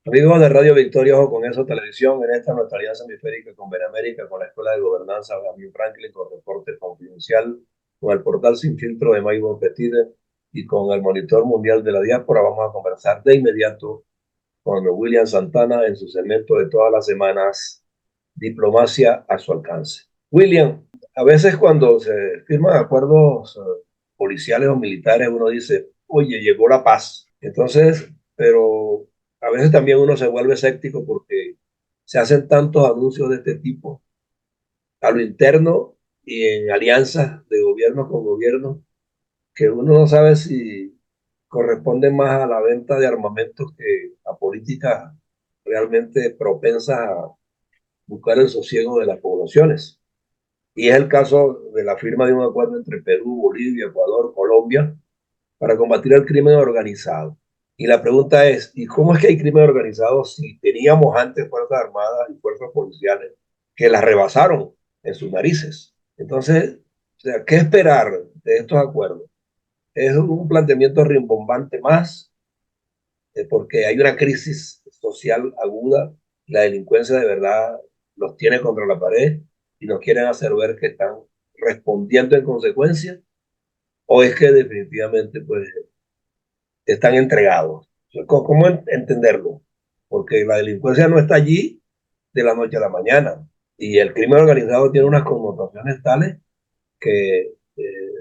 Amigos de Radio Victoria, ojo con eso, televisión, en esta nuestra alianza hemisférica con Benamérica, con la Escuela de Gobernanza Benjamin Franklin, con Reporte Confidencial, con el portal Sin Filtro de Maybon Petide y con el Monitor Mundial de la Diáspora, vamos a conversar de inmediato con William Santana en su segmento de todas las semanas, Diplomacia a su alcance. William, a veces cuando se firman acuerdos policiales o militares, uno dice, oye, llegó la paz. Entonces, pero a veces también uno se vuelve escéptico porque se hacen tantos anuncios de este tipo a lo interno y en alianzas de gobierno con gobierno que uno no sabe si corresponden más a la venta de armamentos que a políticas realmente propensas a buscar el sosiego de las poblaciones. Y es el caso de la firma de un acuerdo entre Perú, Bolivia, Ecuador, Colombia, para combatir el crimen organizado. Y la pregunta es, ¿y cómo es que hay crimen organizado si teníamos antes Fuerzas Armadas y Fuerzas Policiales que las rebasaron en sus narices? Entonces, o sea, ¿qué esperar de estos acuerdos? Es un planteamiento rimbombante más, porque hay una crisis social aguda, la delincuencia de verdad los tiene contra la pared y nos quieren hacer ver que están respondiendo en consecuencia, o es que definitivamente pues están entregados. ¿Cómo entenderlo? Porque la delincuencia no está allí de la noche a la mañana y el crimen organizado tiene unas connotaciones tales que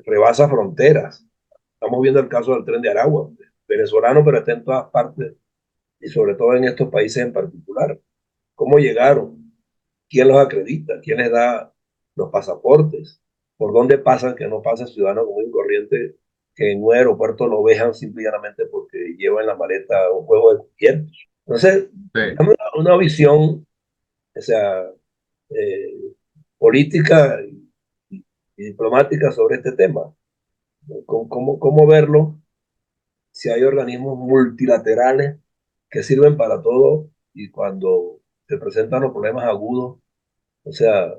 rebasa fronteras. Estamos viendo el caso del Tren de Aragua, venezolano, pero está en todas partes y sobre todo en estos países en particular. ¿Cómo llegaron? ¿Quién los acredita? ¿Quién les da los pasaportes? ¿Por dónde pasan que no pasa ciudadano común y corriente que en un aeropuerto lo vejan simplemente porque lleva en la maleta un juego de cubiertos? Entonces, Sí. dame una visión, o sea, eh, política y diplomática sobre este tema. ¿Cómo verlo si hay organismos multilaterales que sirven para todo y cuando se presentan los problemas agudos, o sea,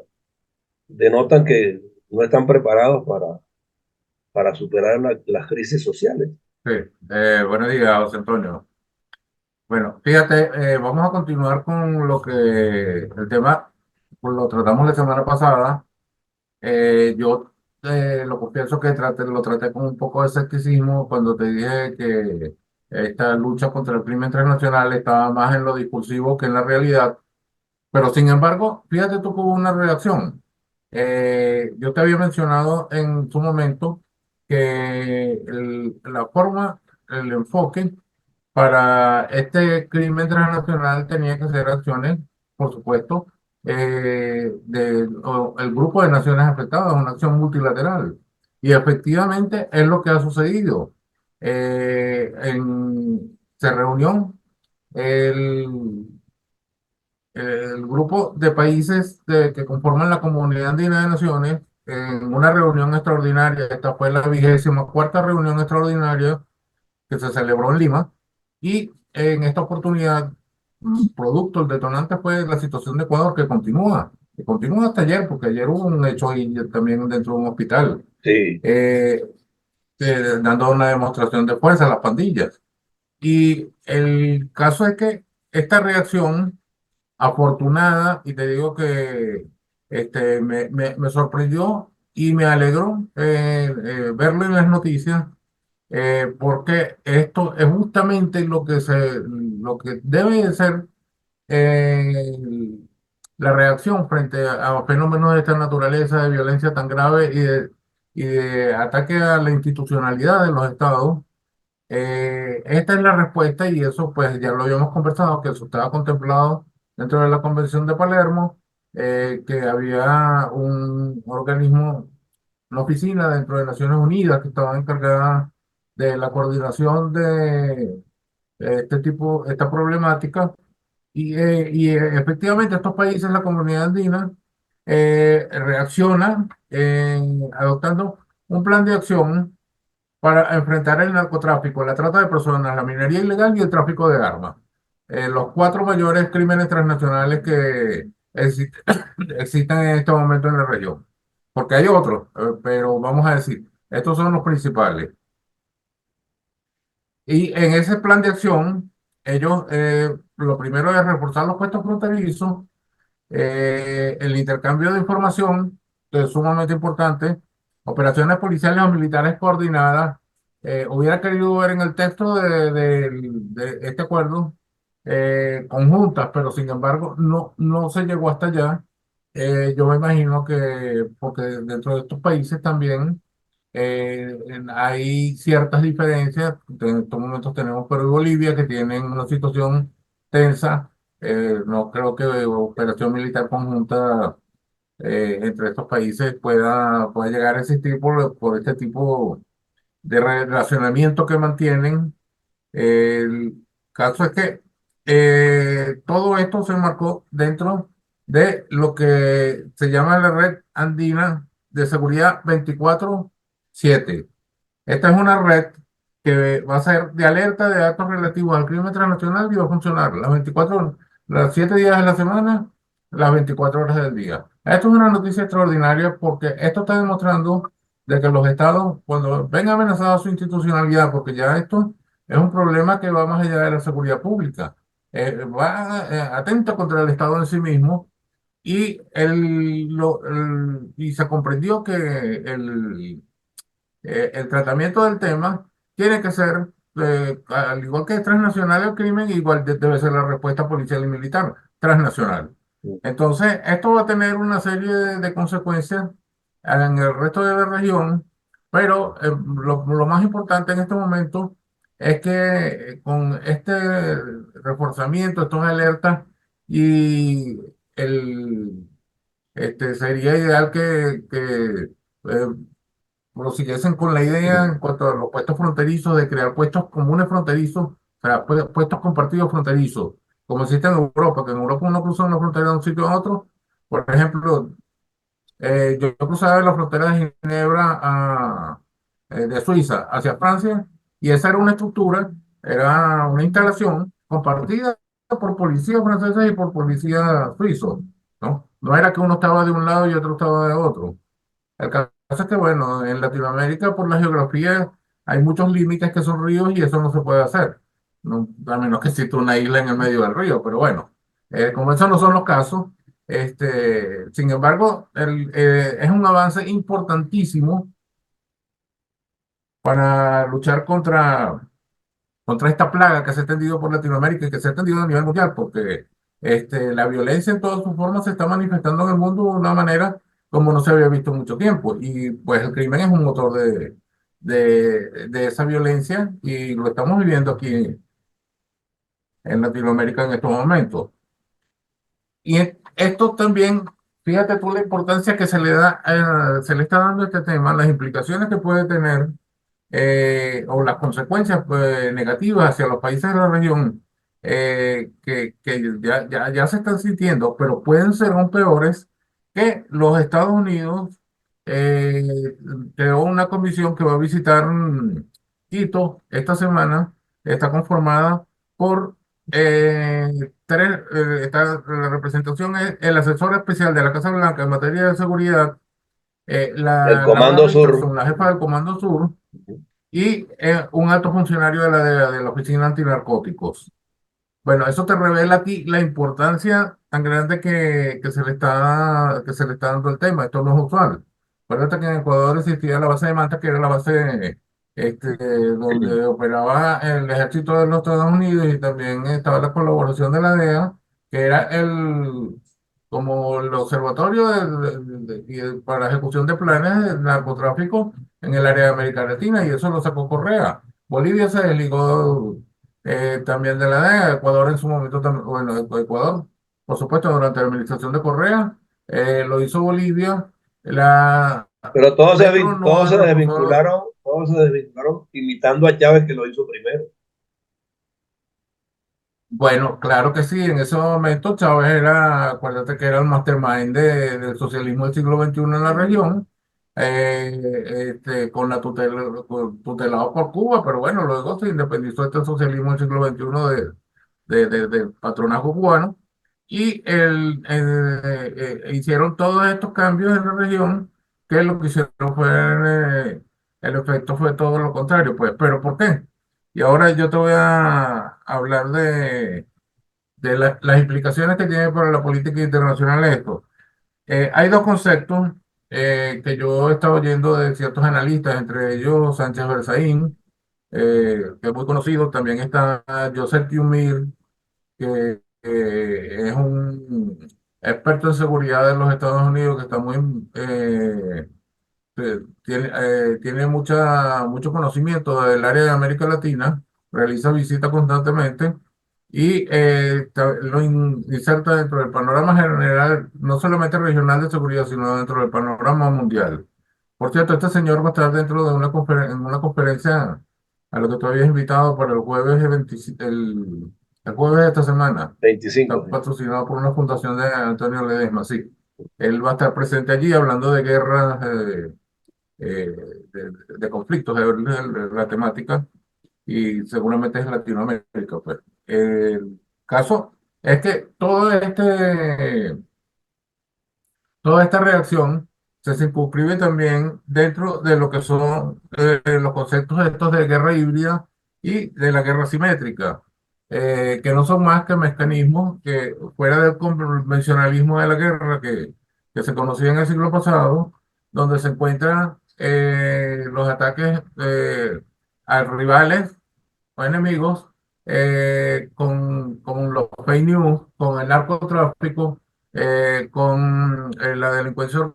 denotan que no están preparados para superar las crisis sociales? Sí, buenos días, José Antonio. Bueno, fíjate, vamos a continuar con el tema, pues lo tratamos la semana pasada. Yo lo confieso que lo traté con un poco de escepticismo cuando te dije que esta lucha contra el crimen transnacional estaba más en lo discursivo que en la realidad. Pero sin embargo, fíjate tú que hubo una reacción. Yo te había mencionado en su momento que la forma, el enfoque para este crimen transnacional tenía que ser acciones, por supuesto, el grupo de naciones afectadas, una acción multilateral. Y efectivamente es lo que ha sucedido. Se reunió el el grupo de países que conforman la Comunidad Andina de Naciones en una reunión extraordinaria. Esta fue la 24ª reunión extraordinaria que se celebró en Lima. Y en esta oportunidad, producto, el detonante fue la situación de Ecuador que continúa hasta ayer, porque ayer hubo un hecho ahí también dentro de un hospital, Sí, eh, dando una demostración de fuerza a las pandillas. Y el caso es que esta reacción afortunada, y te digo que me sorprendió y me alegró verlo en las noticias, porque esto es justamente lo que debe de ser eh, la reacción frente a fenómenos de esta naturaleza, de violencia tan grave y de ataque a la institucionalidad de los estados. Esta es la respuesta y eso pues ya lo habíamos conversado, que eso estaba contemplado dentro de la Convención de Palermo, que había un organismo, una oficina dentro de Naciones Unidas que estaba encargada de la coordinación de esta problemática efectivamente estos países, la comunidad andina, reacciona adoptando un plan de acción para enfrentar el narcotráfico, la trata de personas, la minería ilegal y el tráfico de armas. Los cuatro mayores crímenes transnacionales que existen en este momento en la región. Porque hay otros, pero vamos a decir, estos son los principales. Y en ese plan de acción, ellos lo primero es reforzar los puestos fronterizos, el intercambio de información, que es sumamente importante, operaciones policiales o militares coordinadas. Hubiera querido ver en el texto de este acuerdo conjuntas, pero sin embargo no se llegó hasta allá. Yo me imagino que porque dentro de estos países también hay ciertas diferencias. En estos momentos tenemos Perú y Bolivia que tienen una situación tensa. No creo que operación militar conjunta entre estos países pueda llegar a existir por este tipo de relacionamiento que mantienen. El caso es que todo esto se marcó dentro de lo que se llama la Red Andina de Seguridad 24/7. Esta es una red que va a ser de alerta de datos relativos al crimen transnacional y va a funcionar las 24, las 7 días de la semana, las 24 horas del día. Esto es una noticia extraordinaria porque esto está demostrando de que los estados, cuando ven amenazada su institucionalidad, porque ya esto es un problema que va más allá de la seguridad pública, atenta contra el Estado en sí mismo y se comprendió que el tratamiento del tema tiene que ser, al igual que es transnacional el crimen, igual debe ser la respuesta policial y militar transnacional. Entonces, esto va a tener una serie de consecuencias en el resto de la región, pero lo más importante en este momento es que con este reforzamiento, estas alertas y el, sería ideal que eh, prosiguiesen con la idea en cuanto a los puestos fronterizos, de crear puestos comunes fronterizos, o sea, puestos compartidos fronterizos, como existe en Europa, que en Europa uno cruza una frontera de un sitio a otro. Por ejemplo, yo cruzaba la frontera de Ginebra de Suiza hacia Francia, y esa era una estructura, era una instalación compartida por policías franceses y por policías suizos, ¿no? No era que uno estaba de un lado y otro estaba de otro. El caso es que, bueno, en Latinoamérica, por la geografía, hay muchos límites que son ríos y eso no se puede hacer. A menos que exista una isla en el medio del río, pero bueno, como esos no son los casos, sin embargo, es un avance importantísimo para luchar contra esta plaga que se ha extendido por Latinoamérica y que se ha extendido a nivel mundial, porque la violencia en todas sus formas se está manifestando en el mundo de una manera como no se había visto en mucho tiempo. Y pues el crimen es un motor de esa violencia y lo estamos viviendo aquí en Latinoamérica en estos momentos. Y esto también, fíjate tú la importancia que se le está dando a este tema, las implicaciones que puede tener o las consecuencias pues, negativas hacia los países de la región que ya se están sintiendo, pero pueden ser aún peores que los Estados Unidos creó una comisión que va a visitar Quito esta semana. Está conformada por la representación es el asesor especial de la Casa Blanca en materia de seguridad, El Laura Comando Sur. Richardson, la jefa del Comando Sur, y un alto funcionario de la Oficina Antinarcóticos. Bueno, eso te revela aquí la importancia tan grande que se le está dando al tema. Esto no es usual. Acuérdate que en Ecuador existía la base de Manta, que era la base donde operaba el ejército de los Estados Unidos, y también estaba la colaboración de la DEA, que era como el observatorio para la ejecución de planes de narcotráfico en el área de América Latina, y eso lo sacó Correa. Bolivia se desligó también de la DEA. Ecuador en su momento también, bueno, Ecuador, por supuesto, durante la administración de Correa, lo hizo Bolivia. La Pero Petro no reforzó. todos se desvincularon imitando a Chávez que lo hizo primero. Bueno, claro que sí, en ese momento Chávez era, acuérdate que era el mastermind del socialismo del siglo XXI en la región, con la tutelado por Cuba, pero bueno, luego se independizó este socialismo del siglo XXI del patronazgo cubano, y hicieron todos estos cambios en la región, que lo que hicieron fue, el efecto fue todo lo contrario, pues, pero ¿por qué? Y ahora yo te voy a hablar de las implicaciones que tiene para la política internacional esto. Hay dos conceptos que yo he estado oyendo de ciertos analistas, entre ellos Sánchez Berzaín, que es muy conocido. También está Joseph Tiumir, que es un experto en seguridad de los Estados Unidos, que está muy, tiene mucho conocimiento del área de América Latina, realiza visitas constantemente y lo inserta dentro del panorama general, no solamente regional de seguridad, sino dentro del panorama mundial. Por cierto, este señor va a estar dentro de en una conferencia a la que tú habías invitado para el jueves, el jueves de esta semana. 25, Está sí. patrocinado por una fundación de Antonio Ledesma, sí. Él va a estar presente allí hablando de guerras. eh, de conflictos, es la temática, y seguramente es Latinoamérica, pues. El caso es que toda esta reacción se circunscribe también dentro de lo que son los conceptos estos de guerra híbrida y de la guerra simétrica, que no son más que mecanismos que fuera del convencionalismo de la guerra que se conocía en el siglo pasado, donde se encuentran los ataques a rivales o enemigos con los fake news, con el narcotráfico, con la delincuencia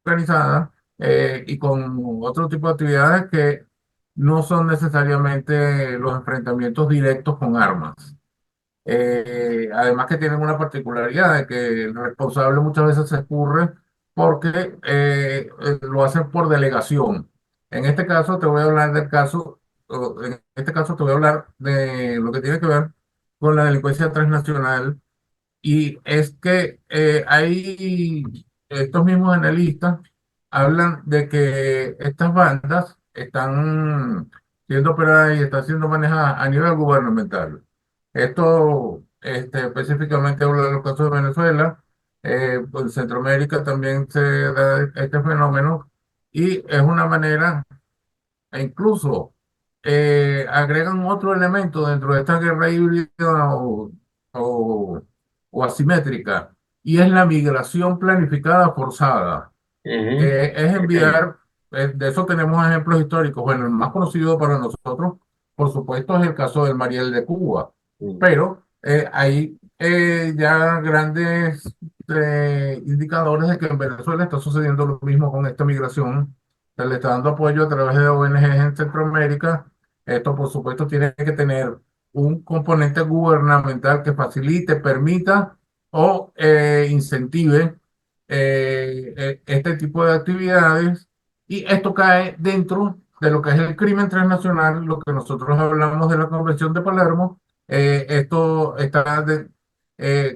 organizada y con otro tipo de actividades que no son necesariamente los enfrentamientos directos con armas. Además que tienen una particularidad de que el responsable muchas veces se escurre porque lo hacen por delegación. En este caso te voy a hablar del caso, en este caso te voy a hablar de lo que tiene que ver con la delincuencia transnacional, y es que hay estos mismos analistas hablan de que estas bandas están siendo operadas y están siendo manejadas a nivel gubernamental. Esto específicamente habla de los casos de Venezuela. Pues en Centroamérica también se da este fenómeno, y es una manera, e incluso agregan otro elemento dentro de esta guerra híbrida o, o asimétrica, y es la migración planificada forzada, Ujú. que es enviar, de eso tenemos ejemplos históricos. Bueno, el más conocido para nosotros, por supuesto, es el caso del Mariel de Cuba, Mm. pero hay ya grandes indicadores de que en Venezuela está sucediendo lo mismo con esta migración. Se le está dando apoyo a través de ONGs en Centroamérica. Esto, por supuesto, tiene que tener un componente gubernamental que facilite, permita o incentive este tipo de actividades, y esto cae dentro de lo que es el crimen transnacional, lo que nosotros hablamos de la Convención de Palermo. Esto está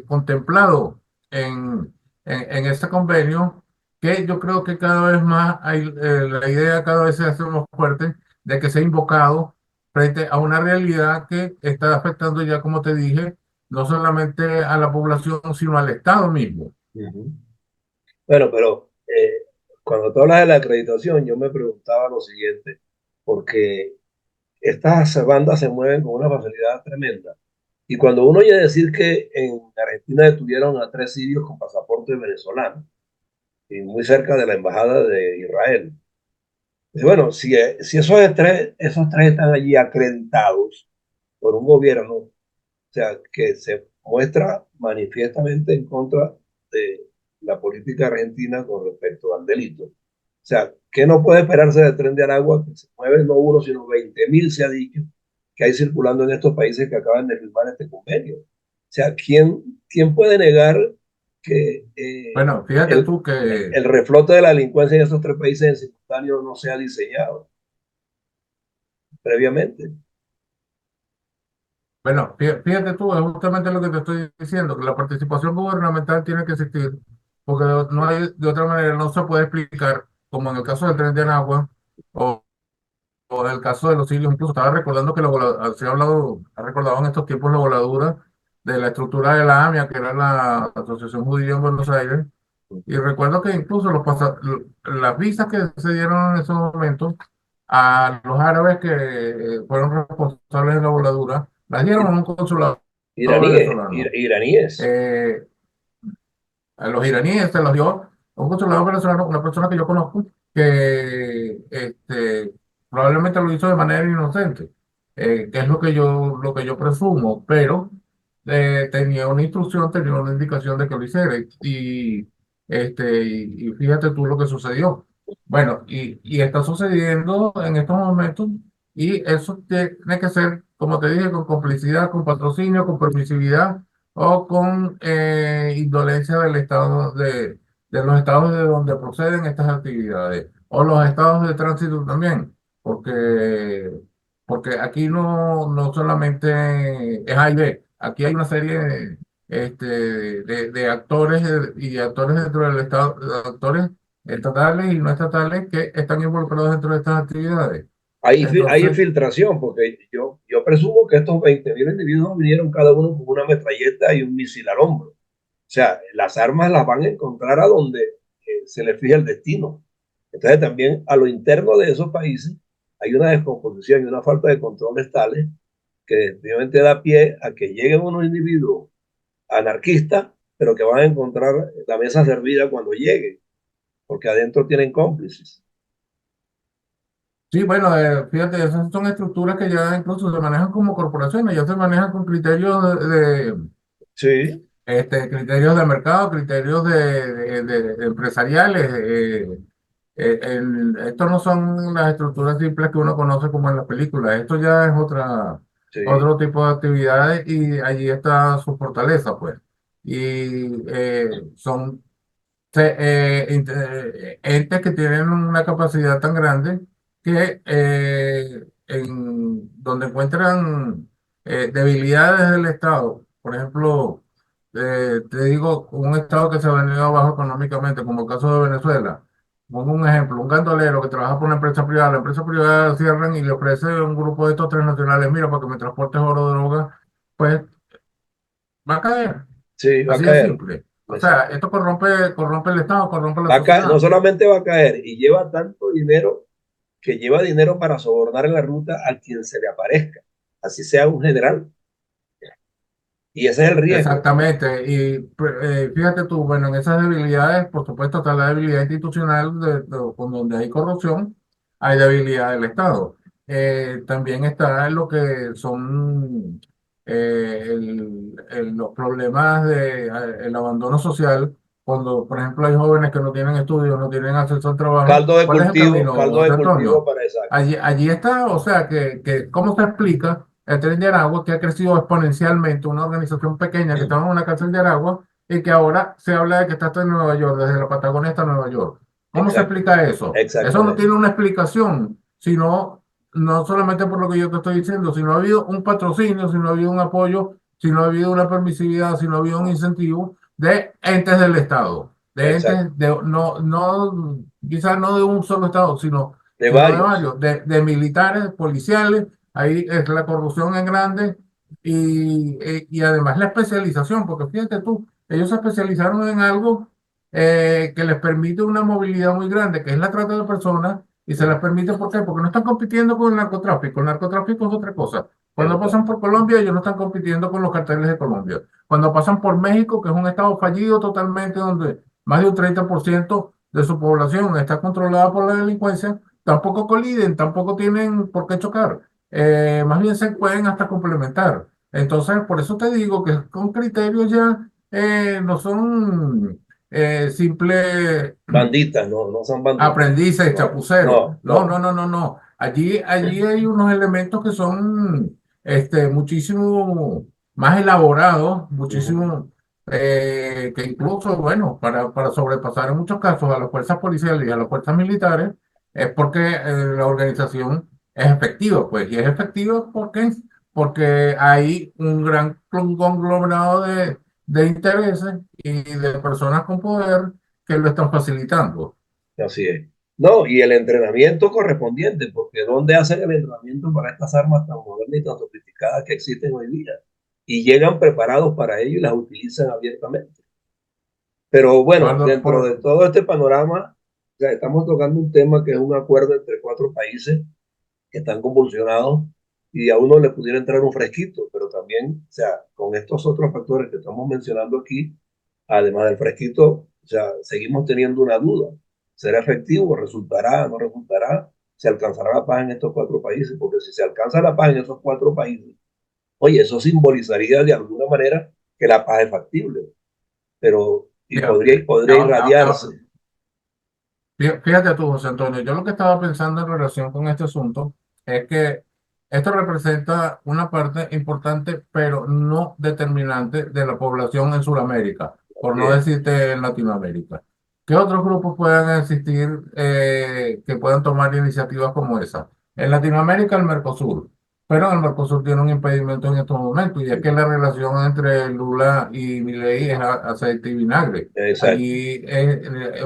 contemplado en este convenio, que yo creo que cada vez más la idea cada vez se hace más fuerte de que sea invocado frente a una realidad que está afectando ya, como te dije, no solamente a la población, sino al Estado mismo. Ujú. Bueno, pero cuando tú hablas de la acreditación, yo me preguntaba lo siguiente, porque estas bandas se mueven con una facilidad tremenda. Y cuando uno oye decir que en Argentina detuvieron a 3 sirios con pasaporte venezolano, y muy cerca de la embajada de Israel, dice, bueno, si esos tres están allí acreditados por un gobierno, o sea, que se muestra manifiestamente en contra de la política argentina con respecto al delito. O sea, ¿qué no puede esperarse del Tren de Aragua, que se mueve no uno, sino 20.000, se ha dicho, que hay circulando en estos países que acaban de firmar este convenio? O sea, ¿quién puede negar que Bueno, fíjate el, tú que, el reflote de la delincuencia en esos tres países en simultáneo no se ha diseñado previamente? bueno, fíjate tú, es justamente lo que te estoy diciendo, que la participación gubernamental tiene que existir, porque no hay, de otra manera no se puede explicar, como en el caso del Tren de Aragua, o, o en el caso de los sirios. Incluso estaba recordando que se ha hablado, ha recordado en estos tiempos la voladura de la estructura de la AMIA, que era la Asociación Judía en Buenos Aires. Y recuerdo que incluso las visas que se dieron en esos momentos a los árabes que fueron responsables de la voladura, las dieron a un consulado todos Iraníes, venezolanos. iraníes. Eh, a los iraníes se los dio un consulado venezolano, una persona que yo conozco, que probablemente lo hizo de manera inocente, que es lo que yo presumo, pero tenía una instrucción, tenía una indicación de que lo hiciera. Y fíjate tú lo que sucedió. Bueno, y está sucediendo en estos momentos, y eso tiene que ser, como te dije, con complicidad, con patrocinio, con permisividad o con indolencia del estado de los estados de donde proceden estas actividades, o los estados de tránsito también, porque, porque aquí no solamente es A y B, aquí hay una serie de actores y actores dentro del estado, actores estatales y no estatales que están involucrados dentro de estas actividades. Hay Entonces, infiltración, porque yo presumo que estos 20.000 individuos vinieron cada uno con una metralleta y un misil al hombro. O sea, las armas las van a encontrar a donde se les fija el destino. Entonces también a lo interno de esos países hay una descomposición y una falta de controles tales que definitivamente da pie a que lleguen unos individuos anarquistas, pero que van a encontrar la mesa servida cuando lleguen, porque adentro tienen cómplices. sí, bueno, fíjate, esas son estructuras que ya incluso se manejan como corporaciones, ya se manejan con criterios Sí, criterios de mercado, criterios de empresariales. Esto no son las estructuras simples que uno conoce como en las películas, esto ya es sí. otro tipo de actividades, y allí está su fortaleza, pues. Y son entes que tienen una capacidad tan grande que donde encuentran debilidades del Estado, por ejemplo, te digo, un Estado que se ha venido abajo económicamente, como el caso de Venezuela. Pongo un ejemplo, un gandolero que trabaja por una empresa privada, la empresa privada cierran y le ofrece a un grupo de estos transnacionales, mira, para que me transportes oro de droga, pues va a caer. Sí, va a Así de caer. simple. O sea, Exacto. esto corrompe el Estado, corrompe la Va a caer, no sociedad. solamente va a caer, y lleva tanto dinero que lleva dinero para sobornar en la ruta a quien se le aparezca, así sea un general. Y ese es el riesgo. Exactamente. Y fíjate tú, bueno, en esas debilidades, por supuesto, está la debilidad institucional con donde hay corrupción, hay debilidad del Estado. También está lo que son los problemas el abandono social, cuando, por ejemplo, hay jóvenes que no tienen estudios, no tienen acceso al trabajo. ¿Cuál es el camino, Caldo de José cultivo Antonio? para exacto. Allí está, o sea, ¿cómo se explica el Tren de Aragua, que ha crecido exponencialmente, una organización pequeña que estaba en una cárcel de Aragua y que ahora se habla de que está hasta en Nueva York, desde la Patagonia hasta Nueva York? ¿Cómo se Exacto, explica eso? Eso no tiene exactamente. una explicación, sino, no solamente por lo que yo te estoy diciendo, si no ha habido un patrocinio, si no ha habido un apoyo, si no ha habido una permisividad, si no ha habido un incentivo de entes del Estado, de Exacto. entes de, quizás no de un solo Estado, De sino de varios. varios, de militares, policiales. Ahí es la corrupción en grande, y además la especialización, porque fíjate tú, ellos se especializaron en algo que les permite una movilidad muy grande, que es la trata de personas, y se les permite, ¿por qué? Porque no están compitiendo con el narcotráfico es otra cosa. Es Cuando otra. pasan por Colombia, ellos no están compitiendo con los carteles de Colombia. Cuando pasan por México, que es un estado fallido totalmente, donde más de un 30% de su población está controlada por la delincuencia, tampoco coliden, tampoco tienen por qué chocar. Más bien se pueden hasta complementar. Entonces, por eso te digo que con criterios ya no son simples Banditas, no, no son banditas. aprendices, No, chapuceros. no, No, no. no, no, no, no. Allí hay unos elementos que son muchísimo más elaborados, Ujú. muchísimo que incluso, bueno, para sobrepasar en muchos casos a las fuerzas policiales y a las fuerzas militares, es porque la organización es efectiva, pues, y es efectiva porque hay un gran conglomerado de intereses y de personas con poder que lo están facilitando. Así es. No, y el entrenamiento correspondiente, porque ¿dónde hacen el entrenamiento para estas armas tan modernas y tan sofisticadas que existen hoy día? Y llegan preparados para ello y las utilizan abiertamente. Pero bueno, Por, dentro de por- todo este panorama, o sea, estamos tocando un tema que es un acuerdo entre cuatro países que están convulsionados y a uno le pudiera entrar un fresquito, pero también, o sea, con estos otros factores que estamos mencionando aquí, además del fresquito, o sea, seguimos teniendo una duda. ¿Será efectivo? ¿Resultará? ¿No resultará? ¿Se alcanzará la paz en estos cuatro países? Porque si se alcanza la paz en esos cuatro países, oye, eso simbolizaría de alguna manera que la paz es factible, pero y Mira, podría irradiarse. fíjate tú, José Antonio, yo lo que estaba pensando en relación con este asunto es que esto representa una parte importante, pero no determinante de la población en Sudamérica, por no Bien, decirte en Latinoamérica. ¿Qué otros grupos puedan existir que puedan tomar iniciativas como esa? En Latinoamérica, el Mercosur, pero el Mercosur tiene un impedimento en estos momentos y es que la relación entre Lula y Milei es aceite y vinagre. exacto, Allí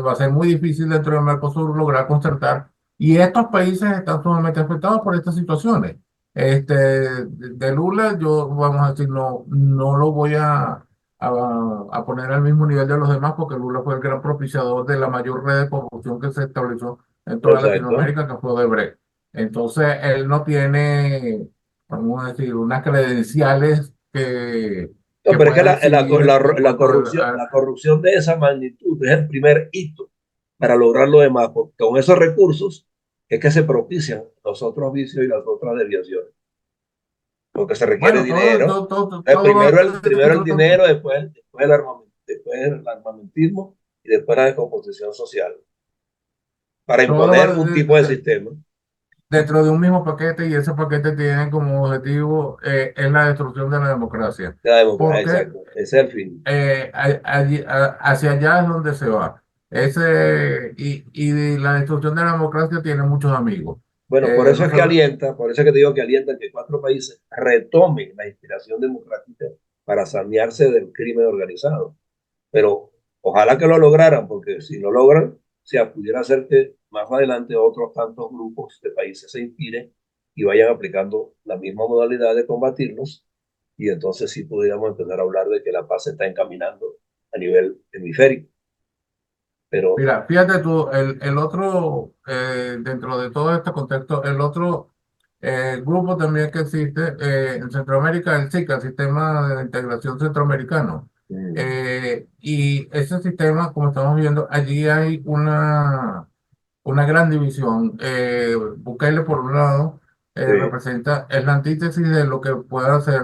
va a ser muy difícil dentro del Mercosur lograr concertar. Y estos países están sumamente afectados por estas situaciones. De Lula, yo, vamos a decir, no lo voy a poner al mismo nivel de los demás, porque Lula fue el gran propiciador de la mayor red de corrupción que se estableció en toda exacto. Latinoamérica, que fue Odebrecht. Entonces, él no tiene, vamos a decir, unas credenciales No, que pero es que pueda exhibir en cuanto la corrupción de esa magnitud es el primer hito para lograr lo demás, porque con esos recursos es que se propician los otros vicios y las otras desviaciones, porque se requiere bueno, dinero. Primero el todo, dinero, después el armamentismo y después la descomposición social, para todo imponer va un tipo de sistema. dentro de un mismo paquete, y ese paquete tiene como objetivo es la destrucción de la democracia. La democracia, Porque exacto, ese es el fin. hacia allá es donde se va. Y la destrucción de la democracia tiene muchos amigos. Bueno, por eso No es sé, que alienta, por eso es que te digo que alienta que cuatro países retomen la inspiración democrática para sanearse del crimen organizado. Pero ojalá que lo lograran, porque si lo logran, o sea, pudiera ser que más adelante otros tantos grupos de países se inspiren y vayan aplicando la misma modalidad de combatirlos, y entonces sí pudiéramos empezar a hablar de que la paz se está encaminando a nivel hemisférico. Pero mira, fíjate tú, el otro, dentro de todo este contexto, el otro grupo también que existe en Centroamérica, el SICA, el Sistema de Integración Centroamericano. Y ese sistema, como estamos viendo, allí hay una gran división. Bukele, por un lado, sí, representa, es la antítesis de lo que puede hacer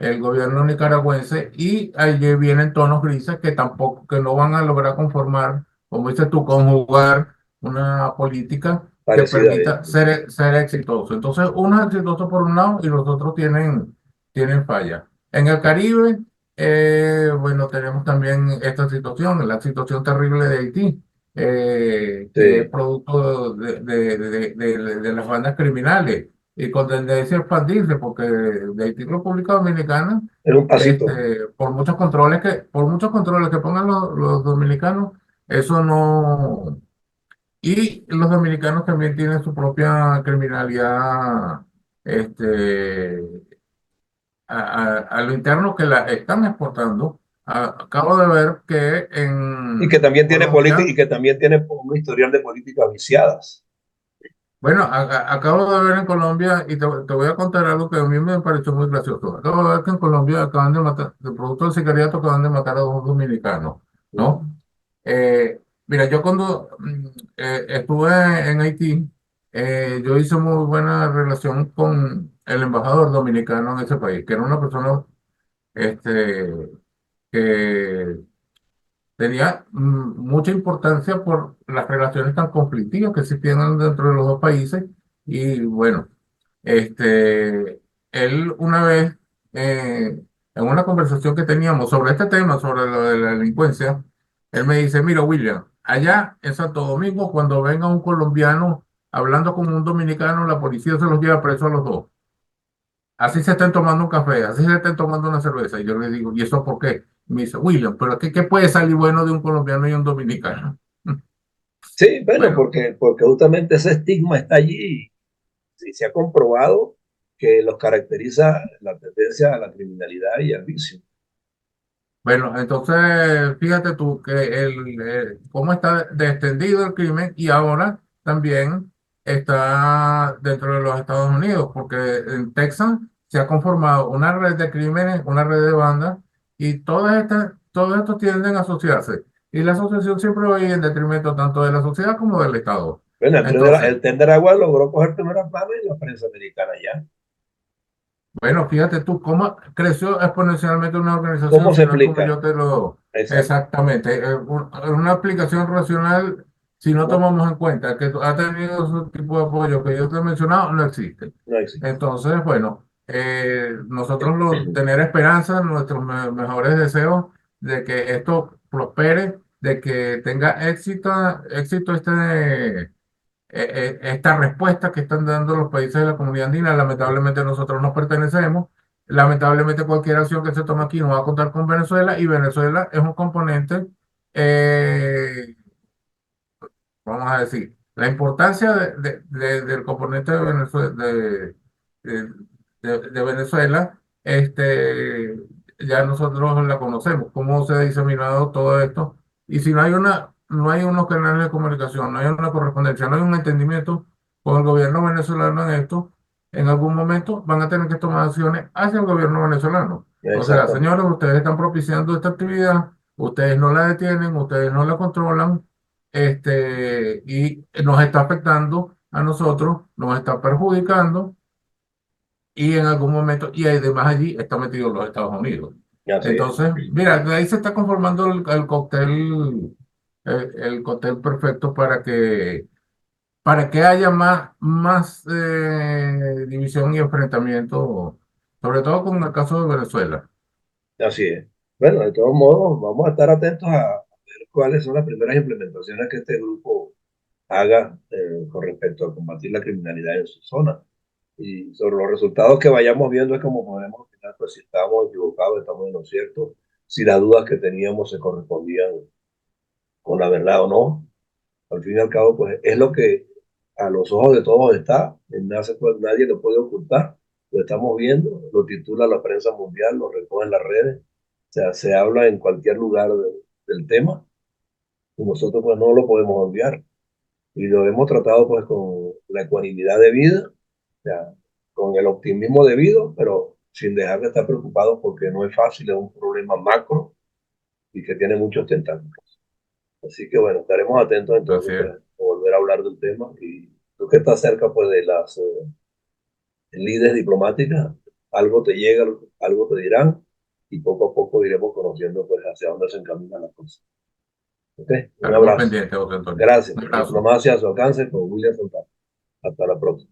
el gobierno nicaragüense, y allí vienen tonos grises que tampoco, que no van a lograr conformar, como dices tú, conjugar una política que parecida a permita esto. ser exitoso. Entonces, uno es exitoso por un lado y los otros tienen falla. En el Caribe, bueno, tenemos también esta situación, la situación terrible de Haití, que es Sí, producto de las bandas criminales y con tendencia a expandirse, porque de Haití República Dominicana, es un pasito. por muchos controles que pongan los dominicanos, eso no. Y los dominicanos también tienen su propia criminalidad, este, a lo interno, que la están exportando. Acabo de ver que Y que en también tiene política y Colombia. que también tiene un historial de políticas viciadas. Bueno, acabo de ver en Colombia, y te voy a contar algo que a mí me pareció muy gracioso. Acabo de ver que en Colombia acaban de matar, de producto del sicariato, acaban de matar a dos dominicanos, ¿no? Mira, yo cuando estuve en Haití, yo hice muy buena relación con el embajador dominicano en ese país, que era una persona este, que tenía mucha importancia por las relaciones tan conflictivas que existían dentro de los dos países. Y bueno, él una vez, en una conversación que teníamos sobre este tema, sobre lo de la delincuencia, él me dice: mira, William, allá en Santo Domingo, cuando venga un colombiano hablando con un dominicano, la policía se los lleva presos a los dos. Así se estén tomando un café, así se estén tomando una cerveza. Y yo le digo: ¿y eso por qué? Y me dice: William, pero ¿qué puede salir bueno de un colombiano y un dominicano? Sí, bueno, Bueno, porque justamente ese estigma está allí y se ha comprobado que los caracteriza la tendencia a la criminalidad y al vicio. bueno, entonces fíjate tú que cómo está de extendido el crimen, y ahora también está dentro de los Estados Unidos, porque en Texas se ha conformado una red de crímenes, una red de bandas, y todos estos tienden a asociarse. Y la asociación siempre va a ir en detrimento tanto de la sociedad como del Estado. Bueno, Entonces, el Tender Agua logró coger primera plana en la prensa americana ya. bueno, fíjate tú cómo creció exponencialmente una organización, ¿Cómo se si no es como explica? yo te lo... Exacto. Exactamente. Una aplicación racional, si no No, tomamos en cuenta que ha tenido ese tipo de apoyo que yo te he mencionado, no existe. no existe. Entonces, bueno, nosotros tener esperanza, nuestros mejores deseos de que esto prospere, de que tenga éxito esta respuesta que están dando los países de la comunidad andina. Lamentablemente nosotros no pertenecemos. Lamentablemente cualquier acción que se tome aquí no va a contar con Venezuela, y Venezuela es un componente, eh, vamos a decir, la importancia del componente de Venezuela, de- de Venezuela, ya nosotros la conocemos, cómo se ha diseminado todo esto. Y si no hay unos canales de comunicación, no hay una correspondencia, no hay un entendimiento con el gobierno venezolano en esto, en algún momento van a tener que tomar acciones hacia el gobierno venezolano. O sea, Exactamente. señores, ustedes están propiciando esta actividad, ustedes no la detienen, ustedes no la controlan, y nos está afectando a nosotros, nos está perjudicando, y en algún momento, y además allí está metido los Estados Unidos. Así es. Entonces, mira, de ahí se está conformando el cóctel, el cóctel perfecto para que haya más división y enfrentamiento, sobre todo con el caso de Venezuela. Así es. Bueno, de todos modos, vamos a estar atentos a ver cuáles son las primeras implementaciones que este grupo haga con respecto a combatir la criminalidad en su zona. Y sobre los resultados que vayamos viendo es como podemos opinar, pues si estamos equivocados, estamos en lo cierto, si las dudas que teníamos se correspondían con la verdad o no. Al fin y al cabo, pues es lo que a los ojos de todos está, nadie lo puede ocultar, lo estamos viendo, lo titula la prensa mundial, lo recoge en las redes, o sea, se habla en cualquier lugar del tema, y nosotros pues no lo podemos olvidar, y lo hemos tratado pues con la ecuanimidad debida, o sea, con el optimismo debido, pero sin dejar de estar preocupados porque no es fácil, es un problema macro y que tiene muchos tentáculos. Así que bueno, estaremos atentos Así entonces pues, es. a volver a hablar del tema y tú que estás cerca pues de las líderes diplomáticas, algo te llega, algo te dirán y poco a poco iremos conociendo pues hacia dónde se encaminan las cosas. ¿Ok? Un Estaremos abrazo. pendientes, José Antonio. Gracias. Un abrazo. Diplomacia a su alcance con William Santana. Hasta la próxima.